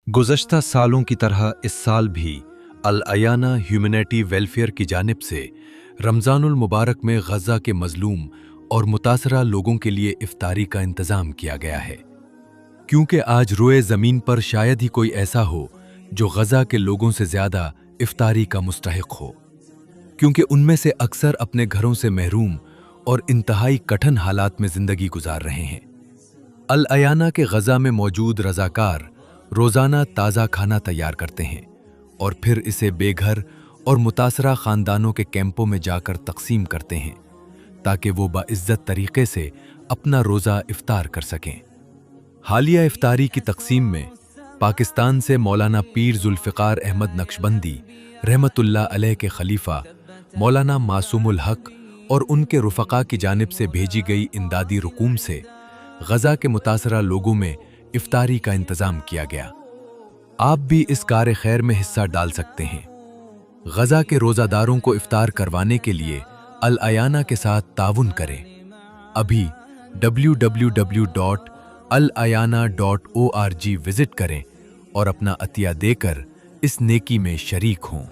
गुज़श्ता सालों की तरह इस साल भी अल अयाना ह्यूमैनिटी वेलफेयर की जानिब से रमज़ानुल मुबारक में गज़ा के मज़लूम और मुतासरा लोगों के लिए इफ्तारी का इंतज़ाम किया गया है, क्योंकि आज रोए ज़मीन पर शायद ही कोई ऐसा हो जो गज़ा के लोगों से ज़्यादा इफ्तारी का मुस्तहिक हो, क्योंकि उनमें से अक्सर अपने घरों से महरूम और इंतहाई कठिन हालात में ज़िंदगी गुजार रहे हैं। अल अयाना के गज़ा में मौजूद रज़ाकार रोज़ाना ताज़ा खाना तैयार करते हैं और फिर इसे बेघर और मुतासरा ख़ानदानों के कैंपों में जाकर तक़सीम करते हैं ताकि वो बाइज़्ज़त तरीक़े से अपना रोज़ा इफ्तार कर सकें। हालिया इफ्तारी की तक़सीम में पाकिस्तान से मौलाना पीर ज़ुल्फ़िकार अहमद नक्शबंदी रहमतुल्लाह अलैह के खलीफा मौलाना मासूमुल हक और उनके रुफ़क़ा की जानिब से भेजी गई इमदादी रकूम से गज़ा के मुतासरा लोगों में इफ्तारी का इंतज़ाम किया गया। आप भी इस कार खैर में हिस्सा डाल सकते हैं। गज़ा के रोज़ादारों को इफ्तार करवाने के लिए अल अयाना के साथ ताउन करें। अभी www.alayana.org विजिट करें और अपना अतिया देकर इस नेकी में शरीक हों।